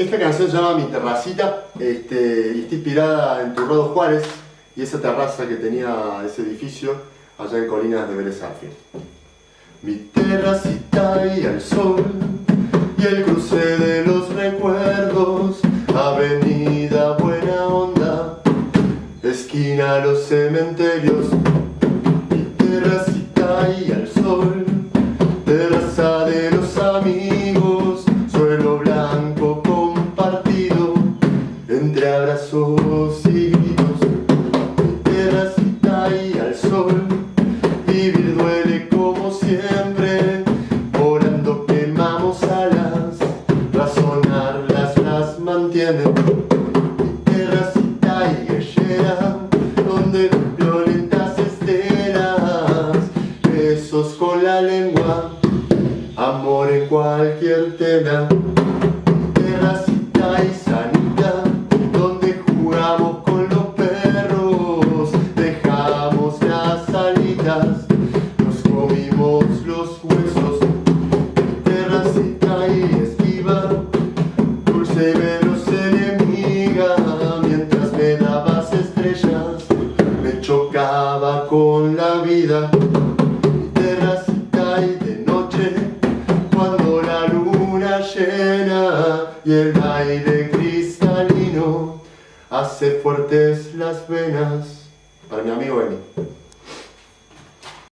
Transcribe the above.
Esta canción se llama Mi Terracita y está inspirada en Turrado Juárez y esa terraza que tenía ese edificio allá en Colinas de Vélez Sarsfield. Mi terracita y al sol y el cruce de los recuerdos, avenida Buena Onda, esquina Los Cementerios. Mi terracita y al sol, terraza de los amigos, suelo blanco compartido entre abrazos y gritos. Mi terracita y al sol, vivir duele como siempre, volando quemamos alas, razonarlas las mantiene. Mi terracita y gallera, donde violentas estelas, besos con la lengua, amor en cualquier tela. Mi terracita y sanita, donde jugamos con los perros, dejamos las alitas, nos comimos los huesos. Mi terracita y esquiva, dulce y veloz enemiga, mientras me dabas estrellas, me chocaba con la vida. Mi terracita y de noche, cuando la luna llena y el aire cristalino hace fuertes las venas. Para mi amigo Emi.